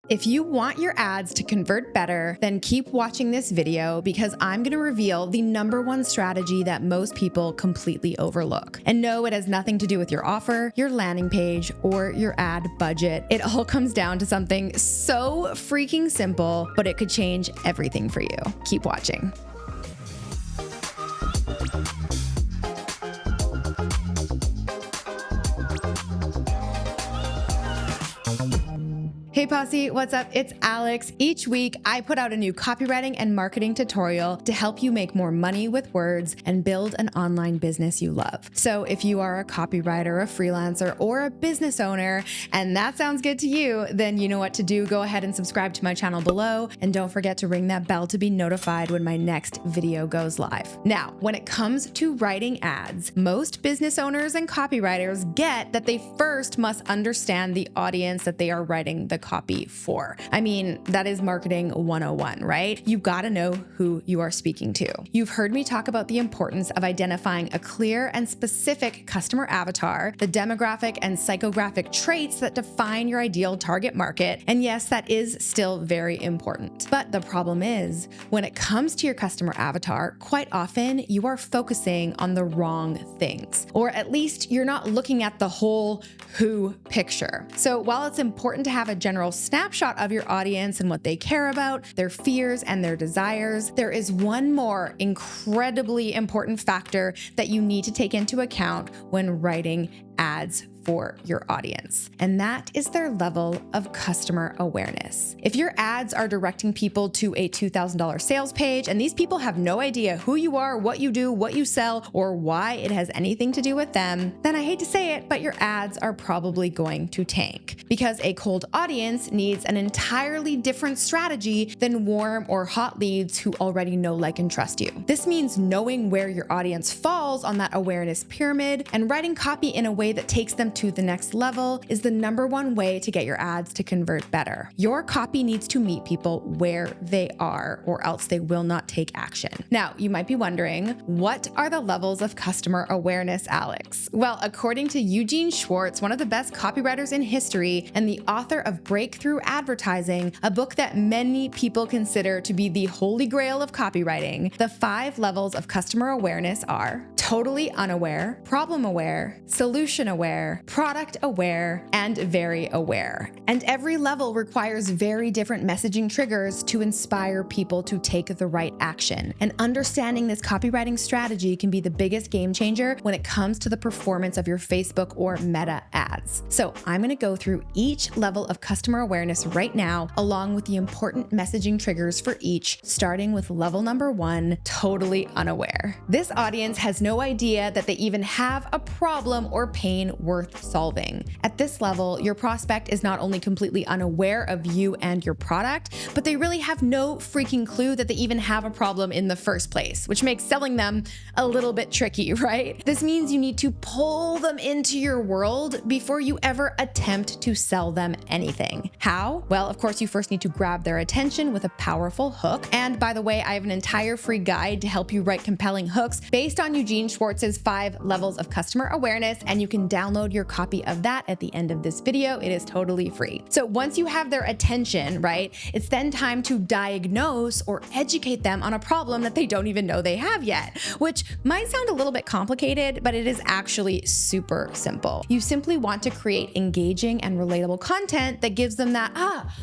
If you want your ads to convert better, then keep watching this video because I'm going to reveal the #1 strategy that most people completely overlook. And no, it has nothing to do with your offer, your landing page, or your ad budget. It all comes down to something so freaking simple, but it could change everything for you. Keep watching. Hey Posse, what's up? It's Alex. Each week, I put out a new copywriting and marketing tutorial to help you make more money with words and build an online business you love. So if you are a copywriter, a freelancer, or a business owner, and that sounds good to you, then you know what to do. Go ahead and subscribe to my channel below, and don't forget to ring that bell to be notified when my next video goes live. Now, when it comes to writing ads, most business owners and copywriters get that they first must understand the audience that they are writing the copy for. I mean, that is marketing 101, right? You gotta know who you are speaking to. You've heard me talk about the importance of identifying a clear and specific customer avatar, the demographic and psychographic traits that define your ideal target market. And yes, that is still very important. But the problem is, when it comes to your customer avatar, quite often you are focusing on the wrong things, or at least you're not looking at the whole who picture. So while it's important to have a general snapshot of your audience and what they care about, their fears and their desires, there is one more incredibly important factor that you need to take into account when writing ads for your audience, and that is their level of customer awareness. If your ads are directing people to a $2,000 sales page and these people have no idea who you are, what you do, what you sell, or why it has anything to do with them, then I hate to say it, but your ads are probably going to tank, because a cold audience needs an entirely different strategy than warm or hot leads who already know, like, and trust you. This means knowing where your audience falls on that awareness pyramid and writing copy in a way that takes them to the next level is the #1 way to get your ads to convert better. Your copy needs to meet people where they are, or else they will not take action. Now, you might be wondering, what are the levels of customer awareness, Alex? Well, according to Eugene Schwartz, one of the best copywriters in history and the author of Breakthrough Advertising, a book that many people consider to be the holy grail of copywriting, the 5 levels of customer awareness are totally unaware, problem aware, solution aware, product aware, and very aware. And every level requires very different messaging triggers to inspire people to take the right action. And understanding this copywriting strategy can be the biggest game changer when it comes to the performance of your Facebook or Meta ads. So I'm going to go through each level of customer awareness right now, along with the important messaging triggers for each, starting with level #1, totally unaware. This audience has no idea that they even have a problem or pain worth solving. At this level, your prospect is not only completely unaware of you and your product, but they really have no freaking clue that they even have a problem in the first place, which makes selling them a little bit tricky, right? This means you need to pull them into your world before you ever attempt to sell them anything. How? Well, of course, you first need to grab their attention with a powerful hook. And by the way, I have an entire free guide to help you write compelling hooks based on Eugene Schwartz's 5 levels of customer awareness, and you can download your copy of that at the end of this video. It is totally free. So once you have their attention, right, it's then time to diagnose or educate them on a problem that they don't even know they have yet, which might sound a little bit complicated, but it is actually super simple. You simply want to create engaging and relatable content that gives them that,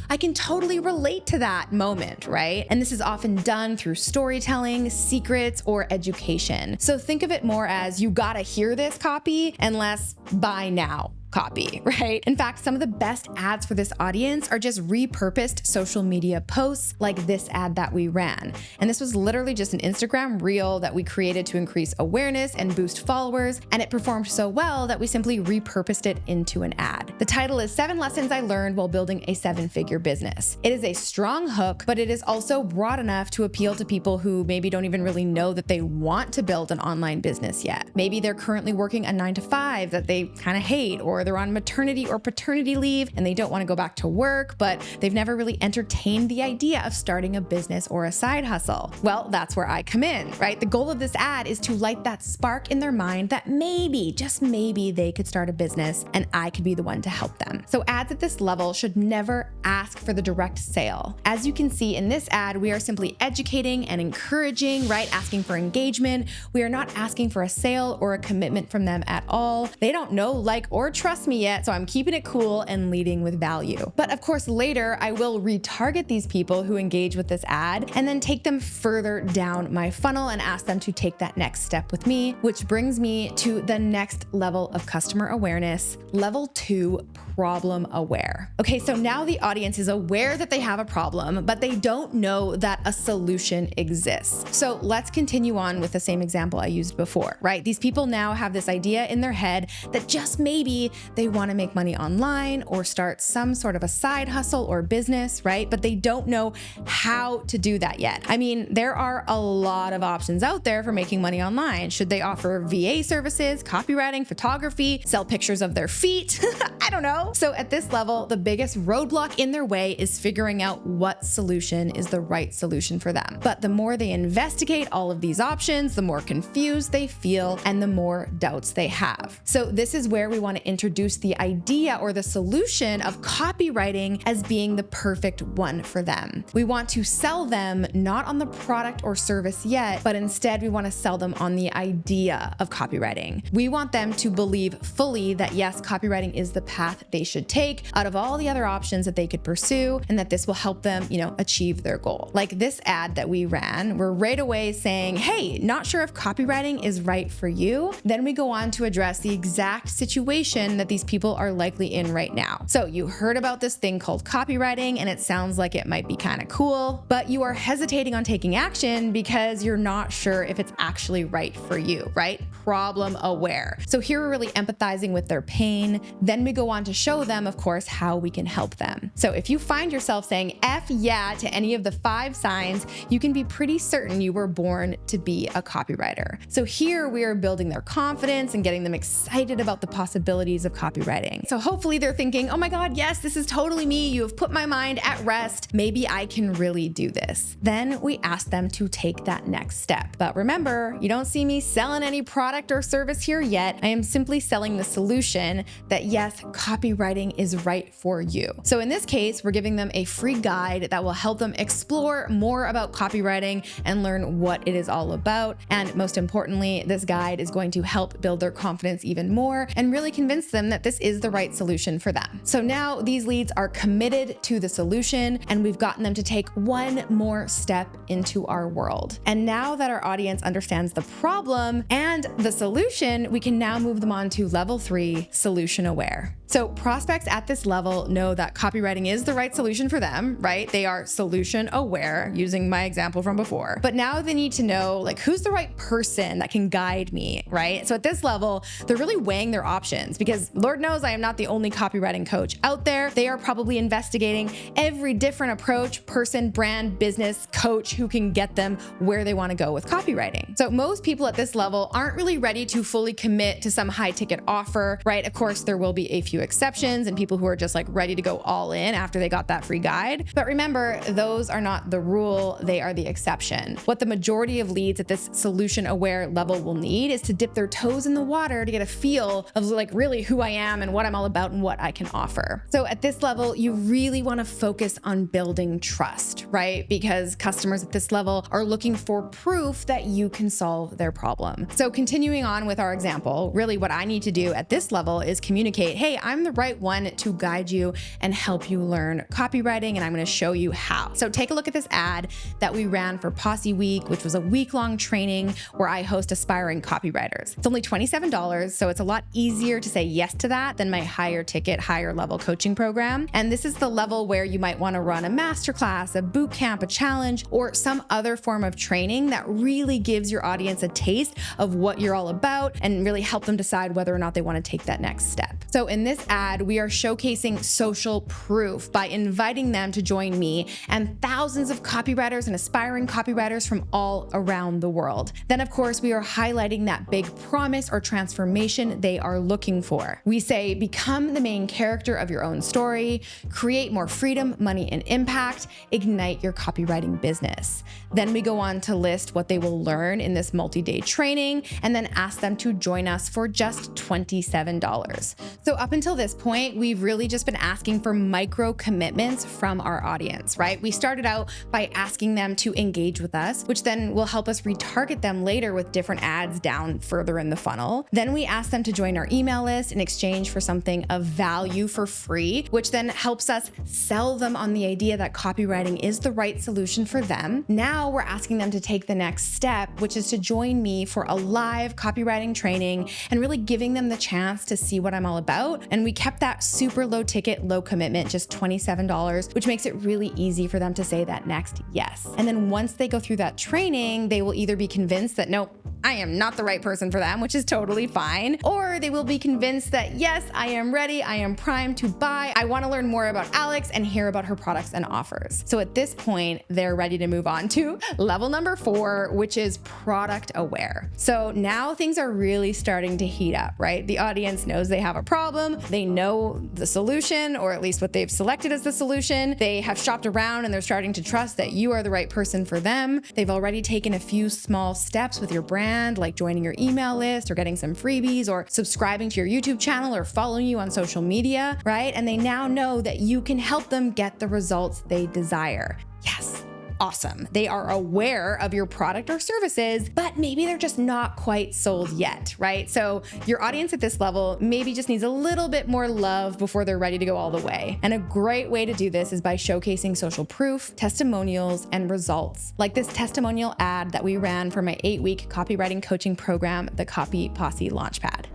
I can totally relate to that moment, right? And this is often done through storytelling, secrets, or education. So think of it more as you gotta hear this copy and less buy now copy, right? In fact, some of the best ads for this audience are just repurposed social media posts like this ad that we ran. And this was literally just an Instagram reel that we created to increase awareness and boost followers, and it performed so well that we simply repurposed it into an ad. The title is 7 Lessons I Learned While Building a 7-Figure Business. It is a strong hook, but it is also broad enough to appeal to people who maybe don't even really know that they want to build an online business yet. Maybe they're currently working a 9-to-5 that they kind of hate, or or they're on maternity or paternity leave and they don't want to go back to work, but they've never really entertained the idea of starting a business or a side hustle. Well, that's where I come in, right? The goal of this ad is to light that spark in their mind that maybe, just maybe, they could start a business and I could be the one to help them. So ads at this level should never ask for the direct sale. As you can see in this ad, we are simply educating and encouraging, right? Asking for engagement. We are not asking for a sale or a commitment from them at all. They don't know, like, or trust me yet, so I'm keeping it cool and leading with value. But of course, later I will retarget these people who engage with this ad and then take them further down my funnel and ask them to take that next step with me, which brings me to the next level of customer awareness, level 2, problem aware. Okay, so now the audience is aware that they have a problem, but they don't know that a solution exists. So let's continue on with the same example I used before, right? These people now have this idea in their head that just maybe they want to make money online or start some sort of a side hustle or business, right? But they don't know how to do that yet. I mean, there are a lot of options out there for making money online. Should they offer VA services, copywriting, photography, sell pictures of their feet? I don't know. So at this level, the biggest roadblock in their way is figuring out what solution is the right solution for them. But the more they investigate all of these options, the more confused they feel and the more doubts they have. So this is where we want to introduce the idea or the solution of copywriting as being the perfect one for them. We want to sell them not on the product or service yet, but instead we want to sell them on the idea of copywriting. We want them to believe fully that yes, copywriting is the path they should take out of all the other options that they could pursue, and that this will help them, achieve their goal. Like this ad that we ran, we're right away saying, hey, not sure if copywriting is right for you. Then we go on to address the exact situation that these people are likely in right now. So you heard about this thing called copywriting and it sounds like it might be kind of cool, but you are hesitating on taking action because you're not sure if it's actually right for you, right? Problem aware. So here we're really empathizing with their pain. Then we go on to show them, of course, how we can help them. So if you find yourself saying F yeah to any of the 5 signs, you can be pretty certain you were born to be a copywriter. So here we are building their confidence and getting them excited about the possibilities of copywriting. So hopefully they're thinking, oh my God, yes, this is totally me. You have put my mind at rest. Maybe I can really do this. Then we ask them to take that next step. But remember, you don't see me selling any product or service here yet. I am simply selling the solution that yes, copywriting is right for you. So in this case, we're giving them a free guide that will help them explore more about copywriting and learn what it is all about. And most importantly, this guide is going to help build their confidence even more and really convince them that this is the right solution for them. So now these leads are committed to the solution and we've gotten them to take one more step into our world. And now that our audience understands the problem and the solution, we can now move them on to level 3, solution aware. So prospects at this level know that copywriting is the right solution for them, right? They are solution aware, using my example from before. But now they need to know, like, who's the right person that can guide me, right? So at this level, they're really weighing their options because Lord knows I am not the only copywriting coach out there. They are probably investigating every different approach, person, brand, business, coach who can get them where they want to go with copywriting. So most people at this level aren't really ready to fully commit to some high ticket offer, right? Of course, there will be a few exceptions and people who are just like ready to go all in after they got that free guide. But remember, those are not the rule, they are the exception. What the majority of leads at this solution aware level will need is to dip their toes in the water to get a feel of like really who I am and what I'm all about and what I can offer. So at this level, you really want to focus on building trust, right? Because customers at this level are looking for proof that you can solve their problem. So continuing on with our example, really what I need to do at this level is communicate, hey, I'm the right one to guide you and help you learn copywriting, and I'm going to show you how. So take a look at this ad that we ran for Posse Week, which was a week-long training where I host aspiring copywriters. It's only $27, so it's a lot easier to say yes to that than my higher ticket, higher level coaching program. And this is the level where you might want to run a masterclass, a boot camp, a challenge, or some other form of training that really gives your audience a taste of what you're all about and really help them decide whether or not they want to take that next step. So in this ad, we are showcasing social proof by inviting them to join me and thousands of copywriters and aspiring copywriters from all around the world. Then of course, we are highlighting that big promise or transformation they are looking for. We say, become the main character of your own story, create more freedom, money, and impact, ignite your copywriting business. Then we go on to list what they will learn in this multi-day training and then ask them to join us for just $27. So up until this point, we've really just been asking for micro commitments from our audience, right? We started out by asking them to engage with us, which then will help us retarget them later with different ads down further in the funnel. Then we ask them to join our email list in exchange for something of value for free, which then helps us sell them on the idea that copywriting is the right solution for them. Now we're asking them to take the next step, which is to join me for a live copywriting training and really giving them the chance to see what I'm all about. And we kept that super low ticket, low commitment, just $27, which makes it really easy for them to say that next yes. And then once they go through that training, they will either be convinced that, nope, I am not the right person for them, which is totally fine. Or they will be convinced that, yes, I am ready. I am primed to buy. I want to learn more about Alex and hear about her products and offers. So at this point, they're ready to move on to level number 4, which is product aware. So now things are really starting to heat up, right? The audience knows they have a problem. They know the solution, or at least what they've selected as the solution. They have shopped around and they're starting to trust that you are the right person for them. They've already taken a few small steps with your brand, like joining your email list or getting some freebies or subscribing to your YouTube channel or following you on social media, right? And they now know that you can help them get the results they desire. Yes. Awesome. They are aware of your product or services, but maybe they're just not quite sold yet, right? So your audience at this level maybe just needs a little bit more love before they're ready to go all the way. And a great way to do this is by showcasing social proof, testimonials, and results, like this testimonial ad that we ran for my 8-week copywriting coaching program, the Copy Posse Launchpad.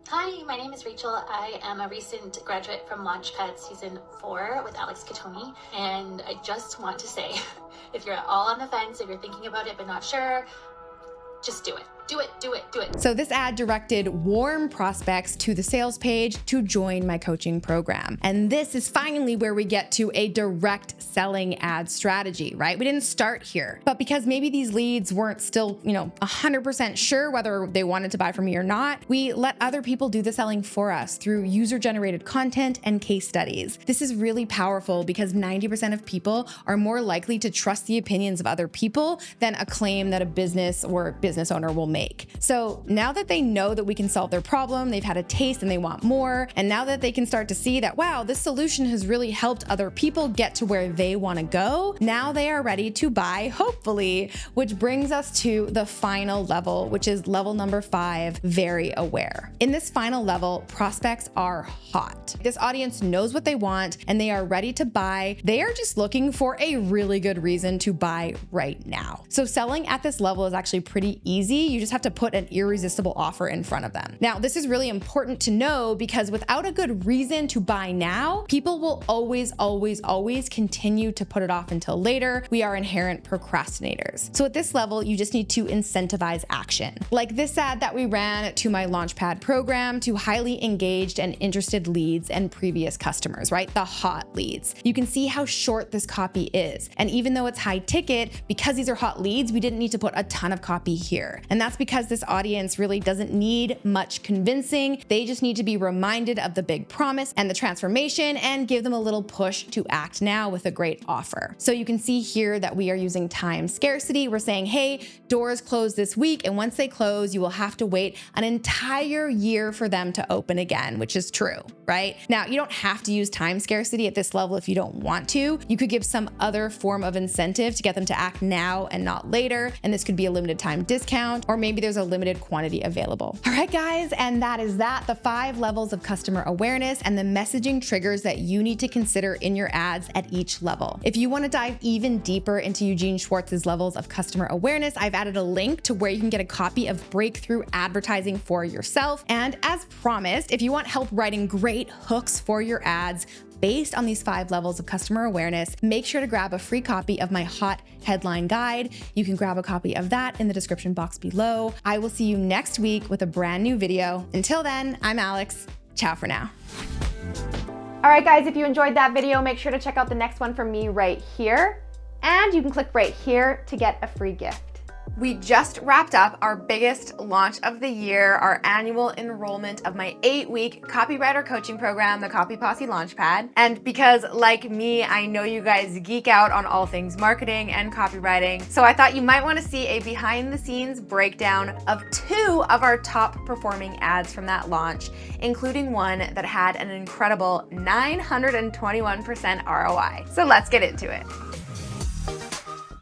Hi, my name is Rachel. I am a recent graduate from Launchpad Season 4 with Alex Cattoni, and I just want to say, if you're all on the fence, if you're thinking about it but not sure, just do it. Do it, do it, do it. So this ad directed warm prospects to the sales page to join my coaching program. And this is finally where we get to a direct selling ad strategy, right? We didn't start here, but because maybe these leads weren't still, 100% sure whether they wanted to buy from me or not, we let other people do the selling for us through user-generated content and case studies. This is really powerful because 90% of people are more likely to trust the opinions of other people than a claim that a business or business owner will make. So now that they know that we can solve their problem, they've had a taste and they want more. And now that they can start to see that, wow, this solution has really helped other people get to where they want to go, now they are ready to buy, hopefully, which brings us to the final level, which is level number 5, very aware. In this final level, prospects are hot. This audience knows what they want and they are ready to buy. They are just looking for a really good reason to buy right now. So selling at this level is actually pretty easy. You just have to put an irresistible offer in front of them. Now, this is really important to know because without a good reason to buy now, people will always continue to put it off until later. We are inherent procrastinators. So at this level, you just need to incentivize action. Like this ad that we ran to my Launchpad program to highly engaged and interested leads and previous customers, right? The hot leads. You can see how short this copy is. And even though it's high ticket, because these are hot leads, we didn't need to put a ton of copy here. And that's because this audience really doesn't need much convincing. They just need to be reminded of the big promise and the transformation and give them a little push to act now with a great offer. So you can see here that we are using time scarcity. We're saying, hey, doors close this week. And once they close, you will have to wait an entire year for them to open again, which is true, right? Now, you don't have to use time scarcity at this level if you don't want to. You could give some other form of incentive to get them to act now and not later. And this could be a limited time discount, or maybe there's a limited quantity available. All right, guys, and that is that, the 5 levels of customer awareness and the messaging triggers that you need to consider in your ads at each level. If you want to dive even deeper into Eugene Schwartz's levels of customer awareness, I've added a link to where you can get a copy of Breakthrough Advertising for yourself. And as promised, if you want help writing great hooks for your ads, based on these 5 levels of customer awareness, make sure to grab a free copy of my hot headline guide. You can grab a copy of that in the description box below. I will see you next week with a brand new video. Until then, I'm Alex. Ciao for now. All right, guys, if you enjoyed that video, make sure to check out the next one from me right here. And you can click right here to get a free gift. We just wrapped up our biggest launch of the year, our annual enrollment of my 8-week copywriter coaching program, the Copy Posse Launchpad. And because, like me, I know you guys geek out on all things marketing and copywriting, so I thought you might want to see a behind-the-scenes breakdown of 2 of our top performing ads from that launch, including one that had an incredible 921% ROI. So let's get into it.